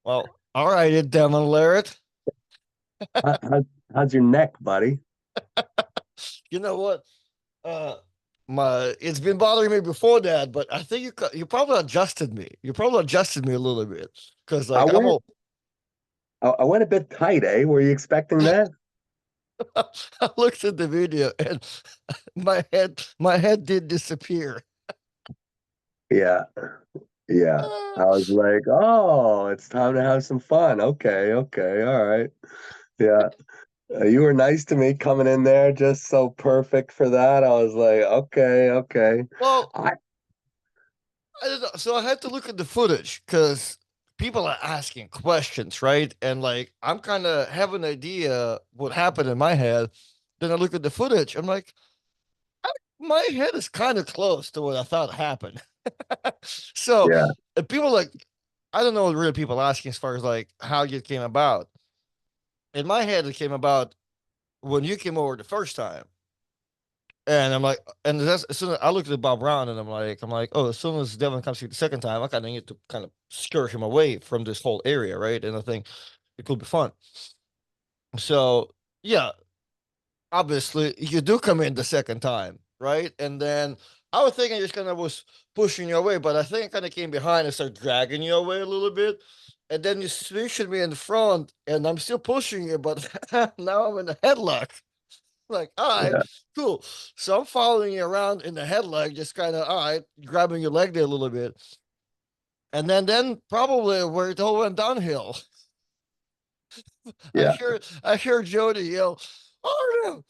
Well, all right, Devon Larratt. How's your neck, buddy? You know what? Uh, my it's been bothering me before that, but I think you probably adjusted me. You probably adjusted me a little bit because I like I'm went all. I went a bit tight, eh? Were you expecting that? I looked at the video and my head did disappear. Yeah, yeah. I was like, oh, it's time to have some fun. Okay, okay, all right. Yeah. You were nice to me coming in there, just so perfect for that. I was like, okay, okay. Well, I I don't know. So I had to look at the footage because people are asking questions, right? And like I'm kind of have an idea what happened in my head. Then I look at the footage. I'm like, my head is kind of close to what I thought happened. So yeah, people like, I don't know what really people asking as far as like how it came about. In my head, it came about when you came over the first time. And I'm like, and that's as soon as I looked at Bob Brown and I'm like, oh, as soon as Devin comes here the second time, I kind of need to kind of scare him away from this whole area, right? And I think it could be fun. So yeah, obviously you do come in the second time, right? And then I was thinking I just kind of was pushing you away, but I think I kind of came behind and started dragging you away a little bit. And then you switched me in front, and I'm still pushing you, but now I'm in a headlock. Like, all right, yeah, cool. So I'm following you around in the headlock, just kind of, all right, grabbing your leg there a little bit. And then probably where it all went downhill, yeah, I hear Jody yell, Artem,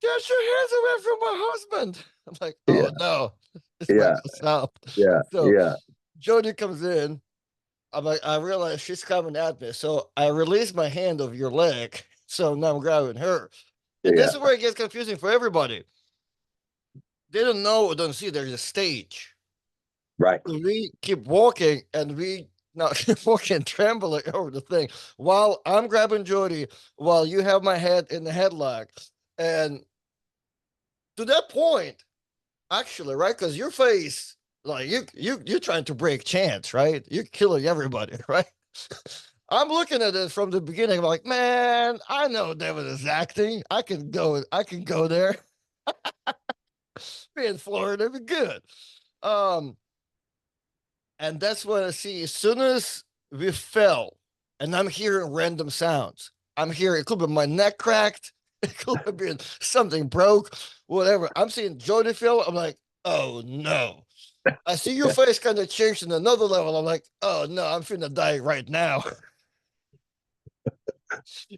get your hands away from my husband. I'm like, yeah, oh no, it's not yeah, gonna stop. yeah, So yeah, Jody comes in. I'm like, I realize she's coming at me. So I release my hand of your leg. So now I'm grabbing her. And this yeah. is where it gets confusing for everybody. They don't know or don't see there's a stage. Right. We keep walking and we now keep walking trembling over the thing while I'm grabbing Jody, while you have my head in the headlock. And to that point, actually, right? Because your face, like you're trying to break chance, right? You're killing everybody, right? I'm looking at it from the beginning. I'm like, man, I know Devin is acting. I can go there. Be in Florida, be good. Um, and that's what I see. As soon as we fell, and I'm hearing random sounds. I'm hearing it could be my neck cracked, it could have been something broke, whatever. I'm seeing Jody fell. I'm like, oh no. I see your face kind of change to another level. I'm like, oh no, I'm finna die right now.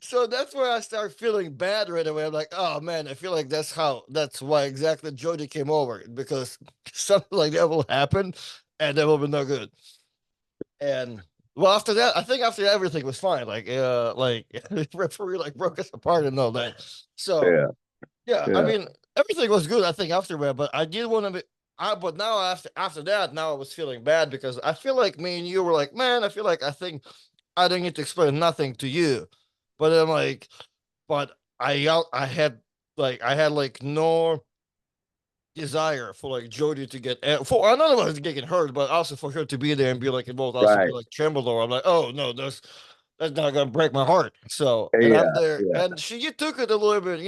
So that's where I start feeling bad right away. I'm like, oh man, I feel like that's why exactly Jody came over because something like that will happen and that will be no good. And well, after that, I think after that, everything was fine. Like the referee like broke us apart and all that. So Yeah, yeah, I yeah, mean, everything was good. I think afterward, but I did want to be. But now after that, now I was feeling bad because I feel like me and you were like, man, I feel like I think I didn't get to explain nothing to you, but I'm like, but I had like no desire for like Jody to get for none of us getting hurt, but also for her to be there and be like involved, also be right. like tremble. I'm like, oh no, that's not gonna break my heart. So and I'm Yeah, there, yeah. and she you took it a little bit,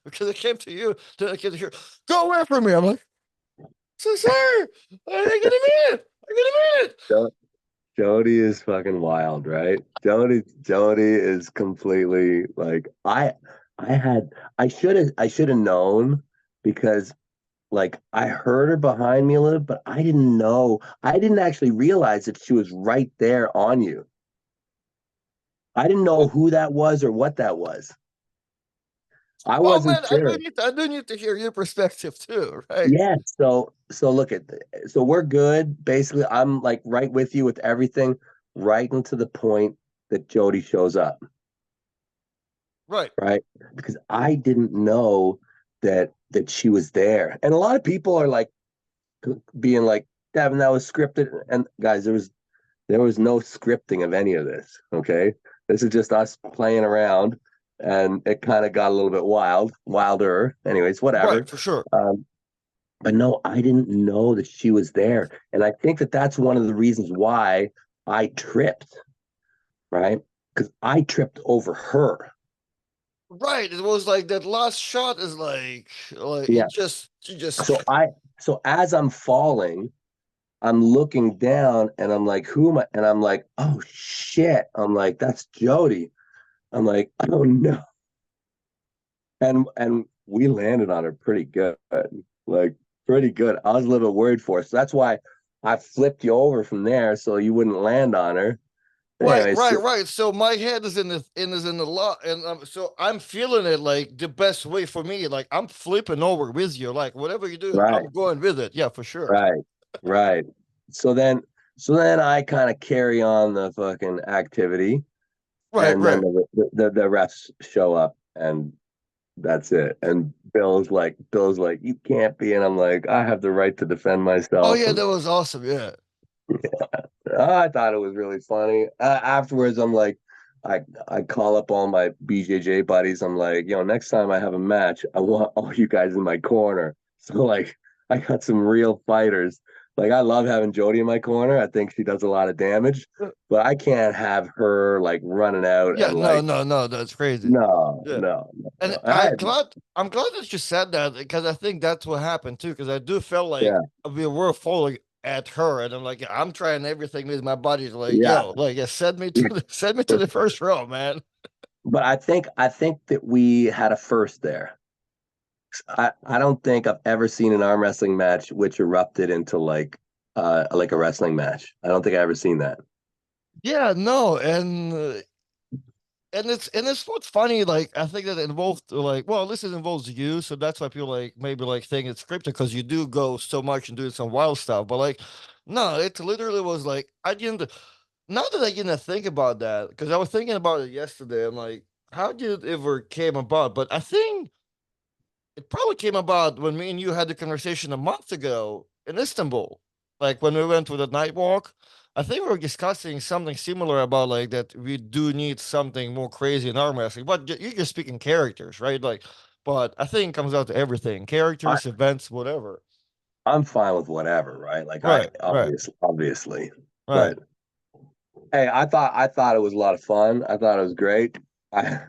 because it came to you, then it came to her. Go away from me. I'm like, so sorry. I get a minute. I get a minute. Jo- Jody is fucking wild, right? Jody is completely like I had I should have known because like I heard her behind me a little, but I didn't know. I didn't actually realize that she was right there on you. I didn't know who that was or what that was. I Well, wasn't man, sure. I do need to hear your perspective too, right? Yeah, so look at so we're good. Basically, I'm like right with you with everything, right into the point that Jody shows up, Right. right? Because I didn't know that she was there. And a lot of people are like being like, Devin, that was scripted. And guys, there was no scripting of any of this. Okay. This is just us playing around and it kind of got a little bit wilder. Anyways, Right, whatever. for sure. But no, I didn't know that she was there. And I think that that's one of the reasons why I tripped right? Because I tripped over her. Right. It was like that last shot is like Yeah. you just So I so as I'm falling, I'm looking down and I'm like, who am I? And I'm like, oh shit. I'm like, that's Jodi. I'm like, oh no. And we landed on her pretty good. Like pretty good. I was a little worried for her. So that's why I flipped you over from there so you wouldn't land on her. right, Anyways, right, right. So my head is in the lot, and so I'm feeling it like the best way for me. Like I'm flipping over with you. Like whatever you do, right, I'm going with it. Yeah, for sure. right, right. So then so then I kind of carry on the fucking activity Right, and then right. the refs show up and that's it. And Bill's like, you can't be. And I'm like, I have the right to defend Oh myself. yeah, And that was awesome. Yeah. I thought it was really funny. Afterwards, I'm like, I call up all my BJJ buddies. I'm like, next time I have a match, I want all you guys in my corner. So like, I got some real fighters. Like I love having Jodi in my corner. I think she does a lot of damage, but I can't have her like running out Yeah, and no, like, no, no, that's crazy. no, Yeah. no, no, And no. I I'm glad that you said that because I think that's what happened too. Because I do feel like yeah, we were falling at her, and I'm like, yeah, I'm trying everything with my body's like, yeah. yo, like, yeah, send me to the first row, man. But I think that we had a first there. I don't think I've ever seen an arm wrestling match which erupted into like a wrestling match. I don't think I ever seen that. Yeah, no, and it's what's funny. Like I think that it involved like, well, this is involves you, so that's why people like maybe like think it's scripted because you do go so much and do some wild stuff. But like, no, it literally was like I didn't. Not that I didn't think about that because I was thinking about it yesterday. I'm like, how did it ever came about? But I think it probably came about when me and you had the conversation a month ago in Istanbul, like when we went to the night walk. I think we were discussing something similar about like that we do need something more crazy in arm wrestling. But you're just speaking characters, right? Like, but I think it comes out to everything: I, characters, events, whatever. I'm fine with whatever, right? Like I Right, right, obviously. right. But hey, I thought it was a lot of fun. I thought it was great. I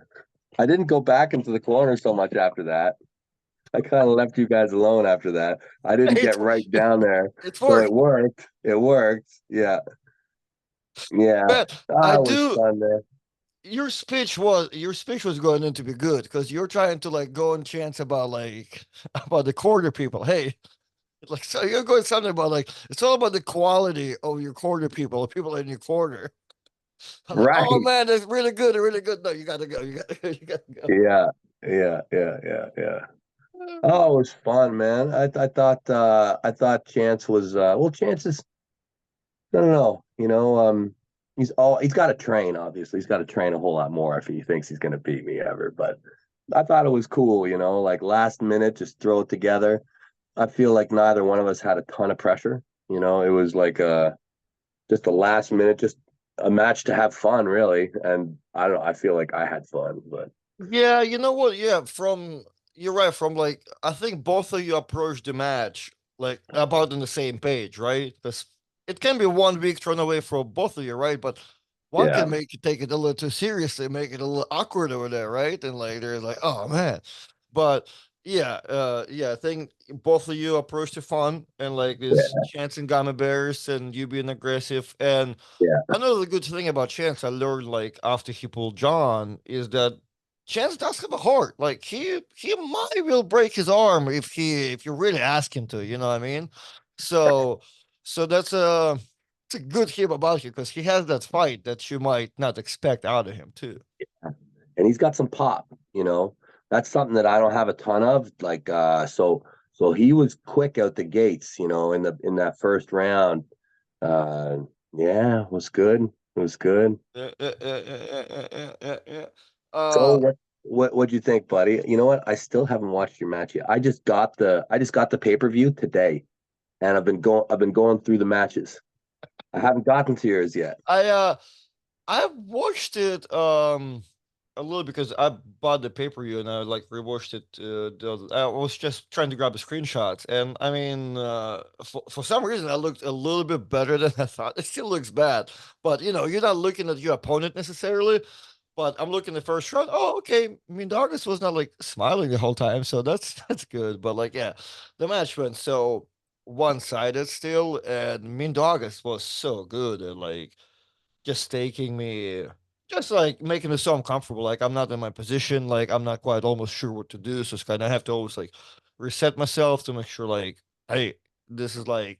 I didn't go back into the corner so much after that. I kind of left you guys alone after that. I didn't It's get right down there. it's So it work. worked. It worked. Yeah. Yeah. Man, I Ah, it was do. fun there. Your speech was going in to be good because you're trying to like go and chance about like about the quarter people. Hey, like so you're going something about like it's all about the quality of your quarter people, the people in your quarter. I'm like, oh Right. man, that's really good, really good. No, you gotta go, you gotta go, you gotta go. Yeah, yeah. Oh, it was fun, man. I thought Chance was well, Chance is I don't know, he's got to train, obviously. He's got to train a whole lot more if he thinks he's gonna beat me ever. But I thought it was cool, like last minute, just throw it together. I feel like neither one of us had a ton of pressure. It was like just a last minute, just a match to have fun, really. And I don't know, I feel like I had fun, but Yeah, you know what? Yeah, from you're right. From like, I think both of you approached the match like about on the same page, right? Because it can be 1 week thrown away for both of you, right? But one yeah, can make you take it a little too seriously, make it a little awkward over there, right? And like, there's like, oh man. But yeah, I think both of you approached it fun and like this yeah, chance and gamma bears and you being aggressive and yeah, another good thing about Chance I learned like after he pulled John is that Chance does have a heart. Like he might will break his arm if you really ask him to, you know what I mean? So so it's a good thing about you because he has that fight that you might not expect out of him too. and he's got some pop. That's something that I don't have a ton of. Like, so he was quick out the gates. In that first round. Uh, yeah, it was good. It was good. Yeah. So what'd you think, buddy? You know what? I still haven't watched your match yet. I just got the pay-per-view today, and I've been going through the matches. I haven't gotten to yours yet. I uh I watched it a little because I bought the pay-per-view and I like rewatched it. I was just trying to grab the screenshots, and I mean, for some reason, I looked a little bit better than I thought. It still looks bad, but you're not looking at your opponent necessarily. But I'm looking the first round. Oh, okay. I mean, Douglas was not like smiling the whole time, so that's that's good. But like, yeah, the match went so one-sided still, and Mean Douglas was so good at like just taking me, just like making me so uncomfortable. Like I'm not in my position. Like I'm not quite almost sure what to do. So it's kind of have to always like reset myself to make sure like, hey, this is like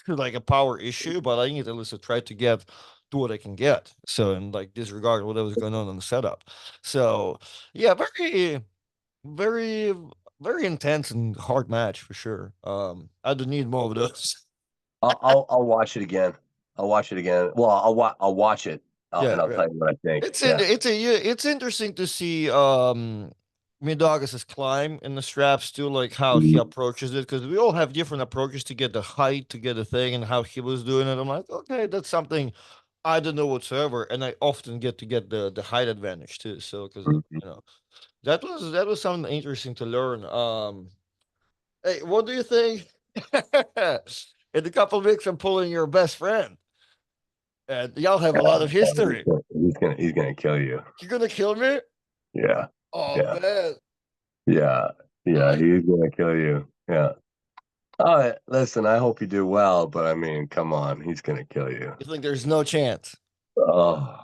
like a power issue, but I need at least to try to get to what I can get. So and like disregard whatever's going on in the setup. So yeah, very, very, very intense and hard match for sure. I do need more of those. I'll watch it again. I'll watch it again. Well, I'll watch it, Yeah, and I'll yeah. tell you what I think. It's in Yeah. it's a yeah, it's interesting to see Midogus's climb in the straps too, like how he Mhm. approaches it, because we all have different approaches to get the height, to get the thing, and how he was doing it. I'm like, okay, that's something I don't know whatsoever, and I often get to get the height advantage too. So because Mhm. that was something interesting to learn. Hey, what do you think? In a couple of weeks, I'm pulling your best friend, and y'all have a lot of history. He's gonna kill you. You're gonna kill me? Yeah. Oh Yeah. man. Yeah. Yeah. He's gonna kill you. Yeah. All right. Listen, I hope you do well, but I mean, come on, he's gonna kill you. You think there's no chance? Oh,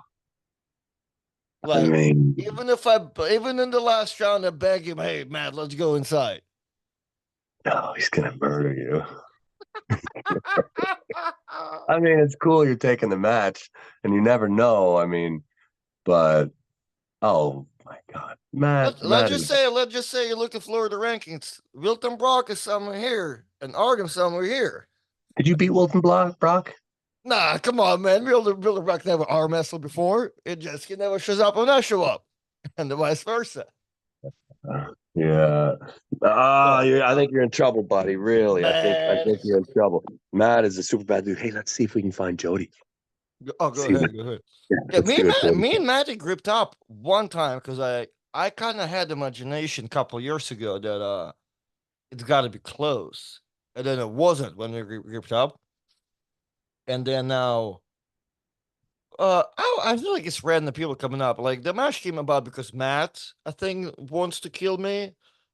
I Like, mean, even in the last round, I beg him, hey, Matt, let's go inside. no, he's gonna murder you. I mean, it's cool you're taking the match, and you never know. I mean, but oh my God, Let's Matt just is. say, you look at Florida rankings. Wilton Brock is somewhere here, and Artem somewhere here. Did you beat Wilton Brock? Nah, come on, man. Wilton Brock never arm wrestled before. It just he never shows up when I show up, and the vice versa. Yeah. Ah, So, I think you're in trouble, buddy. Really, I man. think you're in trouble. Matt is a super bad dude. Hey, let's see if we can find Jody. Oh, go See what? ahead, go ahead. Yeah, Yeah, let's see what Jody. Me and Magic gripped up one time because I kind of had the imagination a couple years ago that it's got to be close, and then it wasn't when we gripped up, and then now I feel like it's random people coming up. Like the match came about because Matt I think wants to kill me,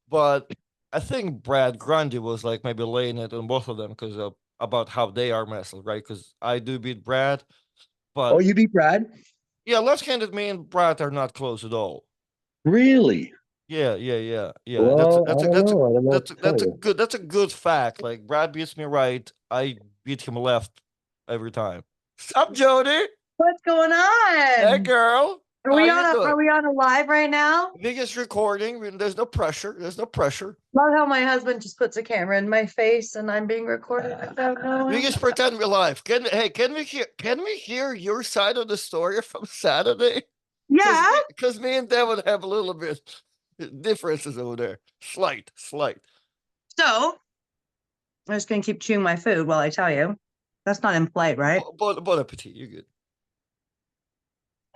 but I think Brad Grundy was like maybe laying it on both of them because about how they are wrestled, right? Because I do beat Brad, Oh, but you beat Brad? yeah, left-handed me and Brad are not close at all. Really? Yeah, yeah, yeah, yeah. Well, I don't know. I don't know what to tell you. That's a good fact. Like Brad beats me right, I beat him left every time. Sup, Jody? What's going Hey, on? girl. Are How we you on doing? a live right now? Biggest recording. There's no pressure. There's no pressure. Love how my husband just puts a camera in my face and I'm being recorded without We knowing. just pretend we're live. Can we hear your side of the story from Saturday? Because Yeah. me and Devon have a little bit differences over there. Slight. So I'm just gonna keep chewing my food while I tell you. That's not impolite, right? Bon appetit. You're good.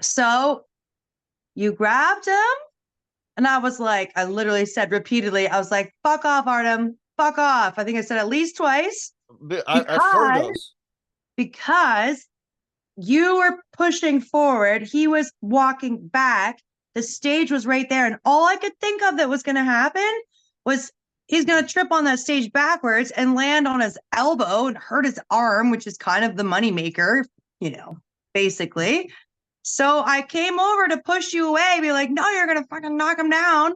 So you grabbed him, and I was like, I literally said repeatedly, I was like, fuck off, Artem. Fuck off. I think I said at least twice I've heard because those. because you were pushing forward. He was walking back. The stage was right there. And all I could think of that was going to happen was he's going to trip on that stage backwards and land on his elbow and hurt his arm, which is kind of the moneymaker, basically. So I came over to push you away, be like, no, you're going to fucking knock him down.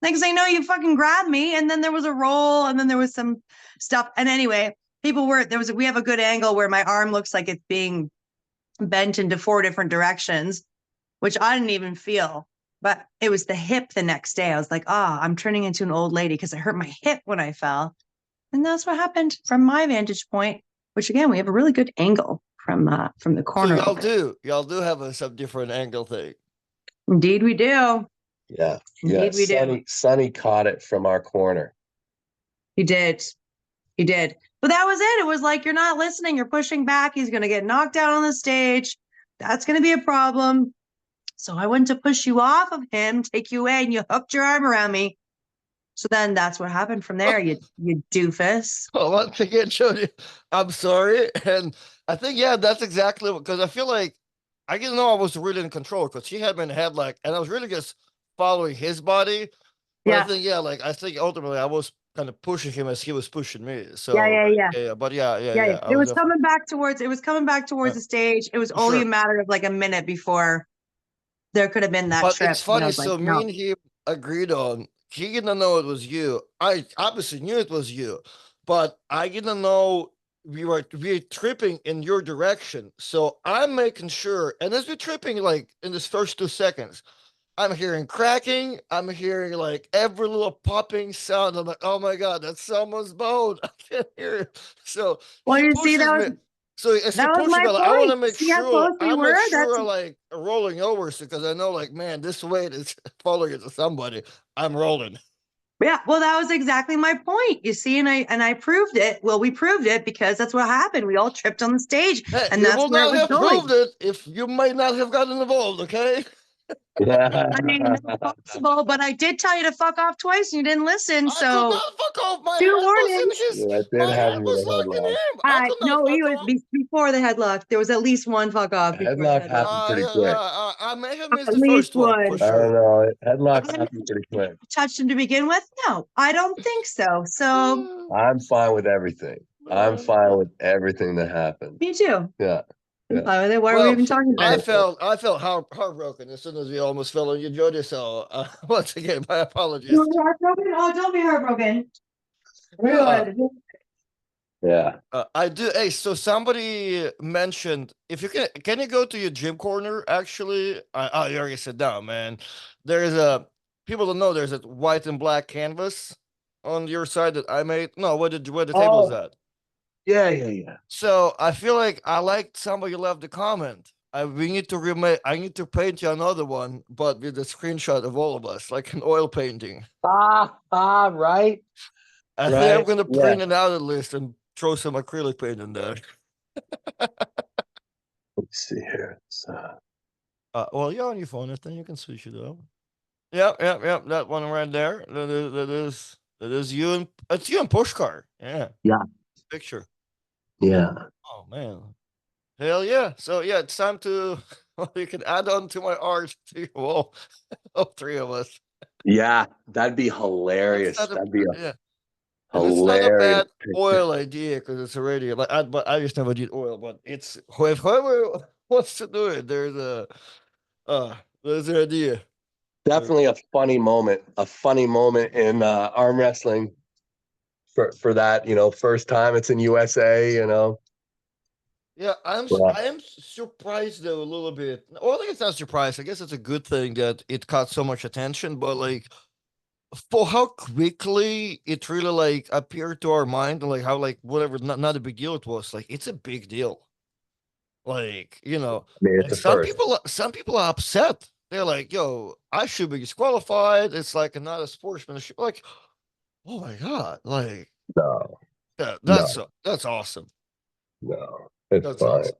Next thing I know, you fucking grabbed me. And then there was a roll and then there was some stuff. And anyway, we have a good angle where my arm looks like it's being bent into 4 different directions, which I didn't even feel. But it was the hip the next day. I was like, I'm turning into an old lady because I hurt my hip when I fell. And that's what happened from my vantage point, which again, we have a really good angle from the So corner. y'all do have some different angle thing. Indeed, we do. Yeah. Indeed, we do. Sonny caught it from our corner. He did. He did. But that was it. It was like, you're not listening. You're pushing back. He's going to get knocked down on the stage. That's going to be a problem. So I went to push you off of him, take you away, and you hooked your arm around me. So then that's what happened from there, you doofus. Well, once again, Jody, I'm sorry. And I think, yeah, that's exactly because I feel like I didn't know I was really in control because he had me in the headlock and I was really just following his body. But I Yeah. think, yeah, like I think ultimately I was kind of pushing him as he was pushing me. Yeah, So, yeah, like, yeah. yeah, but yeah, yeah, Yeah, yeah. I it was was definitely coming back towards the stage. It was only a sure. matter of like a minute before there could have been that But trip. it's And I funny. was like, So me no. and he agreed on he didn't know it was you. I obviously knew it was you, but I didn't know we were tripping in your direction. So I'm making sure, and as we're tripping, like in this first 2 seconds, I'm hearing cracking. I'm hearing like every little popping sound. I'm like, oh my god, that's someone's bone. I can't hear it. So Well, he you see, pushes me. So as he that was pushes my me, like, I want point. to make See how sure close we were? That's like rolling over because I know like man, this weight is following it to somebody. I'm rolling. Yeah, well, that was exactly my point. You see, and I proved it. Well, we proved it because that's what happened. We all tripped on the stage, Hey, and we that's will where it not was have proved going. it if you might not have gotten involved. Okay. I mean, it's possible, but I did tell you to fuck off twice, and you didn't listen. I could So not fuck off. two warnings. Yeah, it My did have head you with was a locked in headlock. him. I could not No, he fuck was off. before the headlock. There was at least one fuck off before the Headlock headlock. happened pretty quick. I may have missed At the least first one for one. I don't sure. know. Headlock happened pretty quick. Touched him to begin with? No, I don't think so. So I'm fine with everything. I'm fine with everything that happened. me too. Yeah. I'm Yeah. fine with it. Why are we Well, even talking about it? I felt heartbroken as soon as we almost fell on you, Jody. So once again, my You apologies. were heartbroken? Oh, don't be heartbroken. We don't Uh, want to do. Yeah. I do. Hey, so somebody mentioned if you can you go to your gym corner? Actually, oh, you already said no, man. There's a people don't know there's a white and black canvas on your side that I made. No, where the table is Oh, at? yeah, yeah, yeah. So I feel like I liked somebody left the comment. We need to remake. I need to paint you another one, but with a screenshot of all of us, like an oil painting. Right. I think I'm Right. gonna Yeah. print it out at least and throw some acrylic paint in there. Let's see here. Well, you're on your phone, then you can switch it up. Yep, yep, yep. That one right there. That is you and it's you and Pushkar. Yeah, Yeah. picture. Yeah. Oh man, hell yeah! So yeah, it's time to. Well, you can add on to my art to your wall. All three of us. Yeah. That'd be That's hilarious. not a That'd be a yeah, and it's not a hilarious bad picture. oil idea because it's already like but I just never did oil. But it's whoever wants to do it, there's the idea. Definitely a funny moment in arm wrestling for that, first time it's in USA. Yeah, Well, I am surprised though a little bit. Well, I think it's not surprised. I guess it's a good thing that it caught so much attention. But like for how quickly it really like appeared to our mind, and like how like whatever not a big deal it was. Like it's a big deal. Like I mean, it's like a first. some people are upset. They're like, "Yo, I should be disqualified." It's like not a sportsmanship. Like, oh my god, like No, yeah, no, that's awesome. no. It's That's fine. awesome.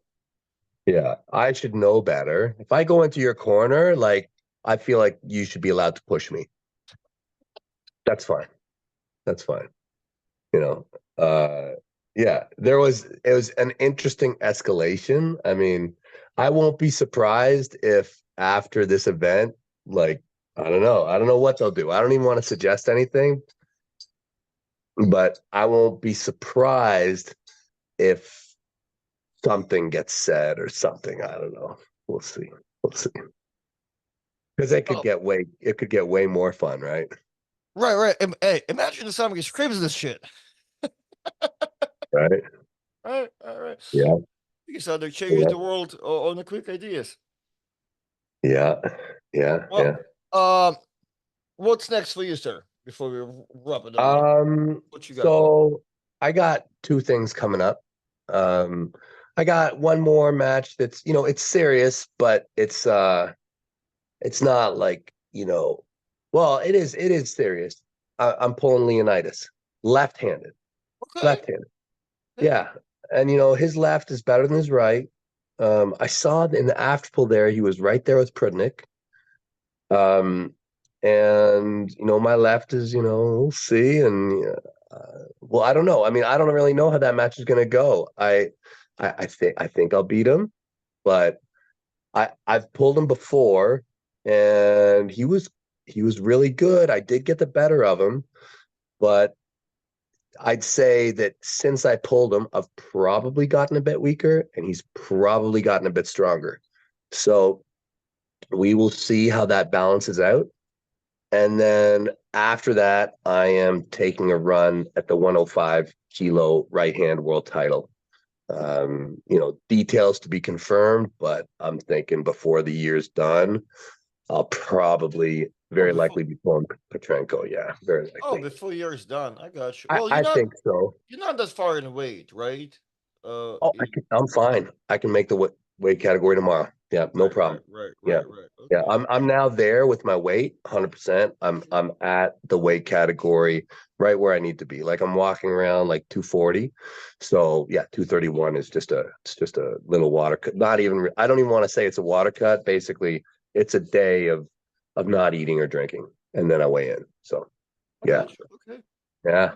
Yeah, I should know better. If I go into your corner, like I feel like you should be allowed to push me. That's fine. That's fine. You know. Yeah, it was an interesting escalation. I mean, I won't be surprised if after this event, like I don't know. I don't know what they'll do. I don't even want to suggest anything, but I won't be surprised if something gets said or something. I don't know. We'll see. We'll see. Because Oh, it could get way more fun, right? right, right. Hey, imagine if somebody screams this shit. Right? All right. Yeah. You can start to change Yeah. the world on the quick ideas. Yeah. Yeah. Well, Yeah. um, what's next for you, sir? Before we wrap it on up, what you got going? So I got two things coming up. Um, I got one more match that's, it's serious, but it's not like, well, it is serious. I'm pulling Leonidas, left-handed, Okay. left-handed. Okay. Yeah. And his left is better than his right. I saw in the after pull there, he was right there with Prudnik. Um, and my left is, we'll see. And well, I don't know. I mean, I don't really know how that match is going to go. I think I'll beat him, but I've pulled him before, and he was really good. I did get the better of him, but I'd say that since I pulled him, I've probably gotten a bit weaker, and he's probably gotten a bit stronger. So we will see how that balances out. And then after that, I am taking a run at the 105 kilo right hand world title. Details to be confirmed, but I'm thinking before the year's done, I'll probably Oh, very likely be pulling Petrenko. Yeah, very likely. before year's done. I got you. I, Well, I think so. you're not that far in weight, right? Oh, I'm fine. I can make the weight category tomorrow. Yeah, no problem. Yeah. Right. Yeah, Okay. I'm now there with my weight, 100%. I'm at the weight category right where I need to be. Like I'm walking around like 240. So yeah, 231 is just a little water cut. Not even I don't even want to say it's a water cut. Basically, it's a day of not eating or drinking, and then I weigh in. So I yeah, got you. Okay. yeah,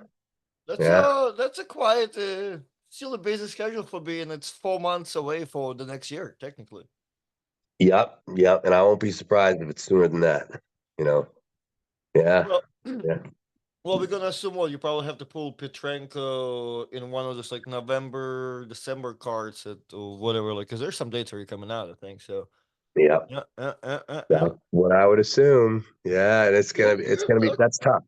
That's yeah. a quiet still a busy schedule for being it's 4 months away for the next year, technically. Yep, yep. And I won't be surprised if it's sooner than that. You know. Yeah, Well, yeah. well, we're gonna assume you probably have to pull Petrenko in one of those like November, December cards or whatever, like because there's some dates already coming out, I think. So Yep. yeah. That's what I would assume. Yeah, and it's gonna be Look, that's tough.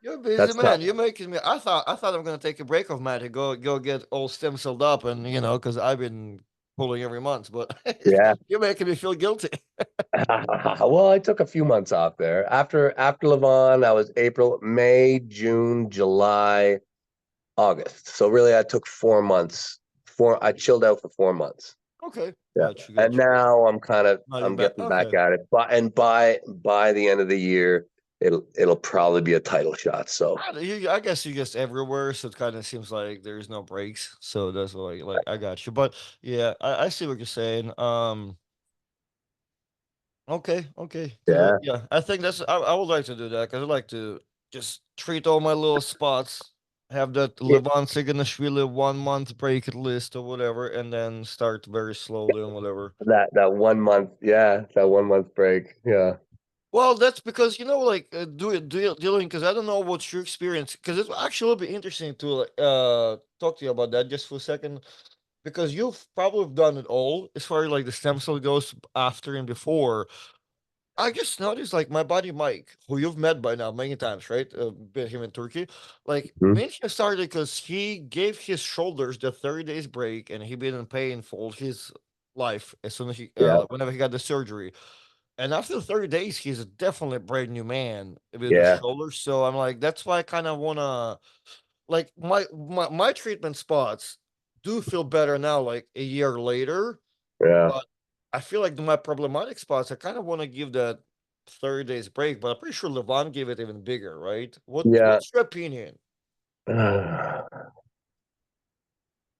you're a busy That's tough. man. You're making me. I thought I'm gonna take a break of Matt to go get all stem celled up, and because I've been pulling every month, but Yeah. you're making me feel guilty. Well, I took a few months off there. After Levon, I was April, May, June, July, August. So really I took 4 months. I chilled out for 4 months. Okay, Yeah. And got you. now Now you're I'm back. getting back Okay. at it. By the end of the year, it'll probably be a title shot. So I guess you're just everywhere, so it kind of seems like there's no breaks. So that's like I got you. But yeah, I see what you're saying. Okay. Because yeah. yeah, I think I would like to do that because I like to just treat all my little spots, have that It, Levon Siganashvili 1 month break at least or whatever, and then start very slowly and whatever. that 1 month, yeah, that 1 month break. Yeah. Well, that's because like dealing because I don't know what's your experience because it actually would be interesting to like, talk to you about that just for a second because you've probably done it all as far as like the stem cell goes after and before. I just noticed like my buddy Mike, who you've met by now many times, right? Been him in Turkey. Like Mhm. mention started because he gave his shoulders the 30 days break and he been in pain for all his life as soon as Yeah. whenever he got the surgery. And after 30 days, he's a definitely a brand new man with the Yeah. shoulders. So I'm like, that's why I kind of wanna like my treatment spots do feel better now, like a year later. Yeah. But I feel like my problematic spots, I kind of want to give that 30 days break. But I'm pretty sure Levon gave it even bigger, right? Yeah. What's your opinion?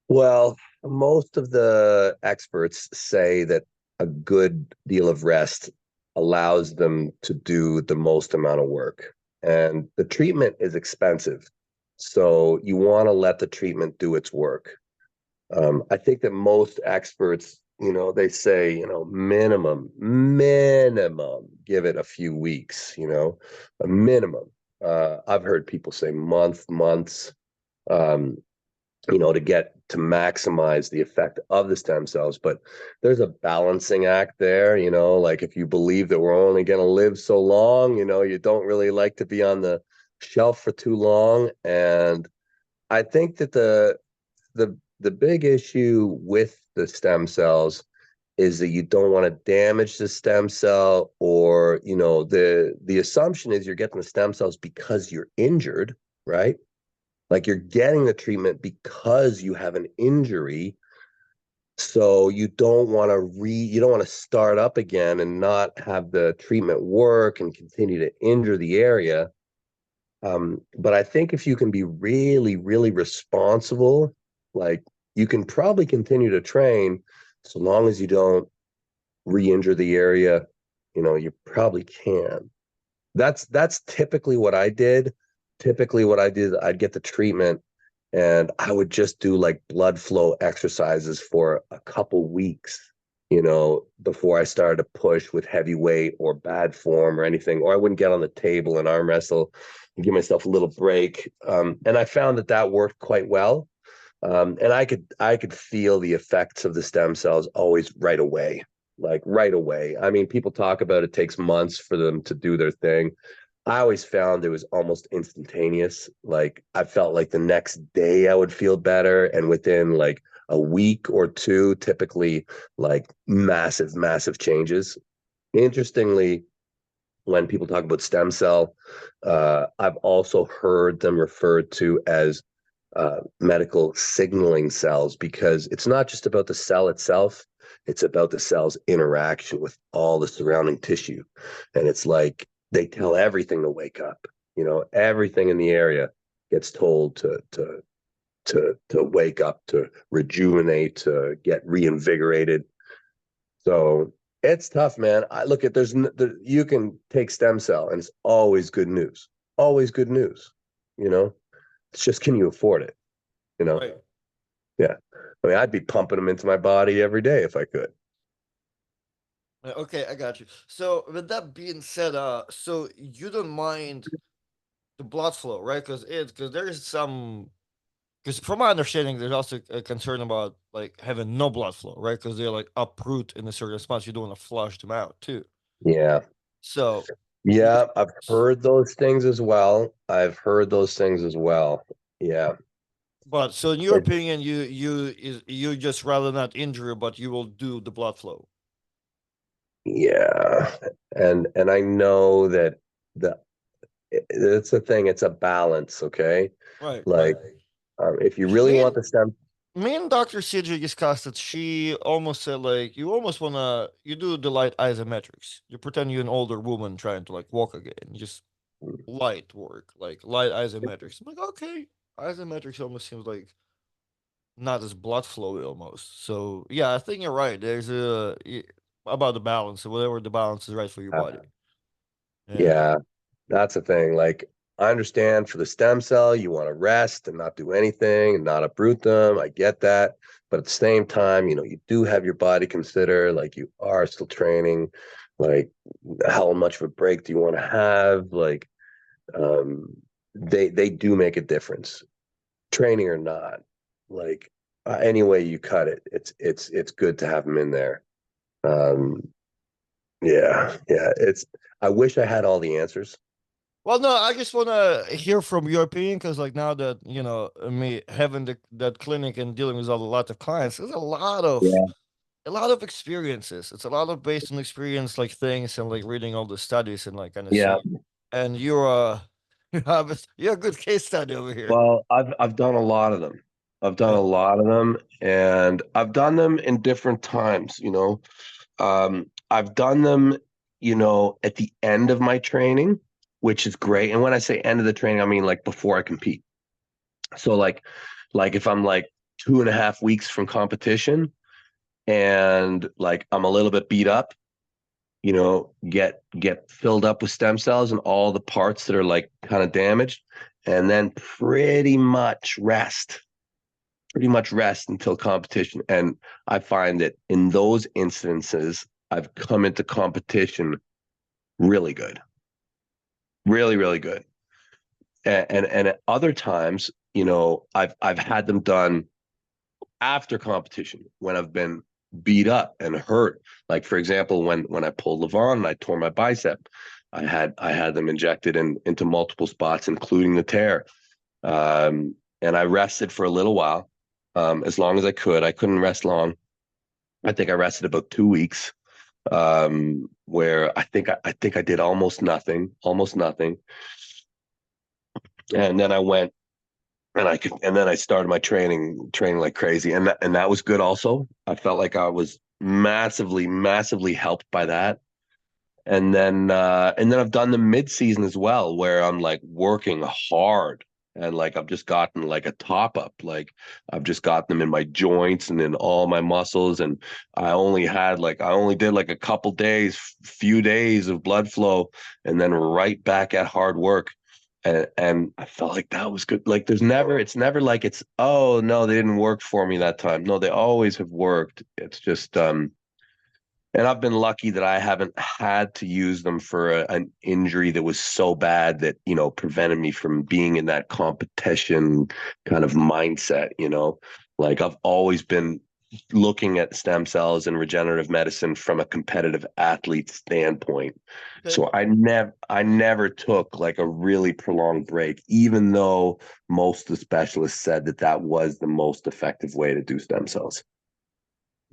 Well, most of the experts say that a good deal of rest allows them to do the most amount of work. And the treatment is expensive. So you want to let the treatment do its work. I think that most experts, they say, minimum, give it a few weeks, a minimum. I've heard people say months. Um, to maximize the effect of the stem cells. But there's a balancing act there, like if you believe that we're only going to live so long, you don't really like to be on the shelf for too long. And I think that the big issue with the stem cells is that you don't want to damage the stem cell, or the assumption is you're getting the stem cells because you're injured, right? Like you're getting the treatment because you have an injury. So you don't want to start up again and not have the treatment work and continue to injure the area. But I think if you can be really, really responsible, like you can probably continue to train so long as you don't re-injure the area. You probably can. That's typically what I did. Typically what I did, I'd get the treatment and I would just do like blood flow exercises for a couple weeks, before I started to push with heavy weight or bad form or anything, or I wouldn't get on the table and arm wrestle and give myself a little break. And I found that worked quite well. And I could feel the effects of the stem cells always right away, like right away. I mean, people talk about it takes months for them to do their thing. I always found it was almost instantaneous. Like I felt like the next day I would feel better, and within like a week or two, typically like massive, massive changes. Interestingly, when people talk about stem cell, I've also heard them referred to as medical signaling cells, because it's not just about the cell itself, it's about the cell's interaction with all the surrounding tissue. And it's like they tell everything to wake up. Everything in the area gets told to wake up, to rejuvenate, to get reinvigorated. So it's tough, man. I look at you can take stem cell and it's always good news. Always good news. It's just, can you afford it? You know? Right. Yeah. I mean, I'd be pumping them into my body every day if I could. Okay, I got you. So with that being said, so you don't mind the blood flow, right? Because there is some, because from my understanding, there's also a concern about like having no blood flow, right? Because they're like uproot in a certain spots. You don't want to flush them out too. Yeah. So you, Yeah. I've heard those things as well. Yeah. but so in your opinion, you just rather not injure, but you will do the blood flow. Yeah. And I know that the it's a thing, it's a balance, okay? Right, Like, right. if you really Me want and the stem. me and Dr. CJ discussed it. She almost said like you almost wanna you do the light isometrics. You pretend you're an older woman trying to like walk again. Just light work, like light isometrics. I'm like, okay. Isometrics almost seems like not as blood flowy almost. So yeah, I think you're right. About the balance, whatever the balance is right for your body. Yeah. Yeah, that's the thing. Like, I understand for the stem cell, you want to rest and not do anything and not uproot them. I get that. But at the same time, you do have your body consider, like you are still training. Like, how much of a break do you want to have? Like, um, they do make a difference, training or not. Like, any way you cut it, it's good to have them in there. Um, yeah, yeah. I wish I had all the answers. Well, no, I just want to hear from your opinion because, like, now that me having that clinic and dealing with a lot of clients, there's a lot of experiences. It's a lot of based on experience, like things, and like reading all the studies and like kind of Yeah. see. And you're a good case study over here. Well, I've done a lot of them. I've done a Yeah, lot of them, and I've done them in different times. I've done them, at the end of my training, which is great. And when I say end of the training, I mean like before I compete. So like if I'm like 2.5 weeks from competition and like I'm a little bit beat up, get filled up with stem cells and all the parts that are like kind of damaged, and then pretty much rest until competition. And I find that in those instances, I've come into competition really good, really, really good. And at other times, I've had them done after competition when I've been beat up and hurt. Like for example, when I pulled Levon and I tore my bicep, I had them injected into multiple spots, including the tear. And I rested for a little while, as long as I could. I couldn't rest long. I think I rested about 2 weeks, where I think I did almost nothing, and then I went and then I started my training like crazy, and that was good. Also, I felt like I was massively, massively helped by that. And then I've done the mid season as well, where I'm like working hard, And like I've just gotten like a top up. Like I've just got them in my joints and in all my muscles. And I only did like a couple days, few days of blood flow, and then right back at hard work. And I felt like that was good. Like it's never like it's, oh no, they didn't work for me that time. No, they always have worked. It's just and I've been lucky that I haven't had to use them for an injury that was so bad that, prevented me from being in that competition kind of mindset. Like I've always been looking at stem cells and regenerative medicine from a competitive athlete standpoint. Okay. So I never took like a really prolonged break, even though most of the specialists said that was the most effective way to do stem cells.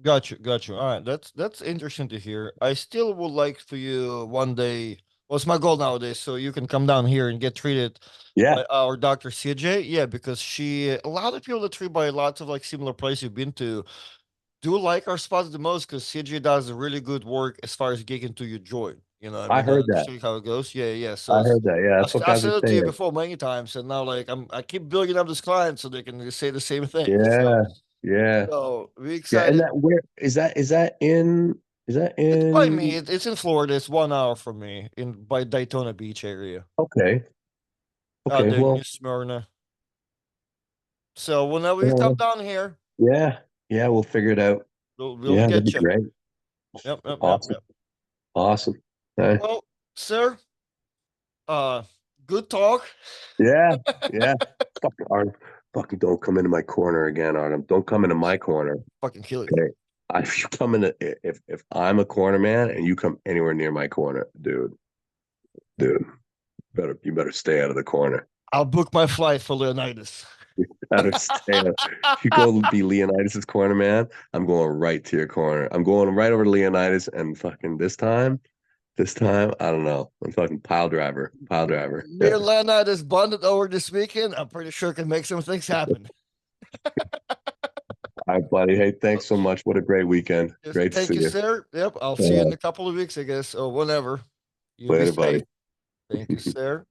Got you, got you. All right, that's interesting to hear. I still would like for you one day. Well, it's my goal nowadays, so you can come down here and get treated Yeah, by our doctor CJ. Yeah, because a lot of people that treat by lots of like similar places you've been to do like our spots the most because CJ does really good work as far as getting to your joint. I I mean, heard that. see how it goes. Yeah, yeah. I So heard that. Yeah, that's what I guys are said it to you saying. before many times, and now like I keep building up this client so they can say the same thing. Yeah, yeah, So we yeah. And excited. that where is that? Is that It's by me. in? It's in Florida. It's 1 hour from me in by Daytona Beach area Okay, out okay. there in New Well, Smyrna. So whenever you come down here, yeah, yeah. We'll figure it out. we'll Yeah, that'd be get you. great. Yep, yep, yep, Awesome, yep. awesome. Hey, Well, sir, uh, good talk. yeah, yeah. Fucking Artem, fucking don't come into my corner again, Artem. Don't come into my corner. Fucking killing you. Okay. If you come into if I'm a corner man and you come anywhere near my corner, dude, you better stay out of the corner. I'll book my flight for Leonidas. Better stay out. If you go be Leonidas's corner man, I'm going right to your corner. I'm going right over to Leonidas and fucking this time, I don't know. I'm fucking pile driver, pile driver. Me and Leonidas bonded over this weekend. I'm pretty sure can make some things happen. All right, buddy. Hey, thanks so much. What a great weekend. Just Great to thank see you, you. sir. Yep, I'll see you in Uh, a couple of weeks, I guess, or whenever. You be later, safe. buddy. Thank you, sir.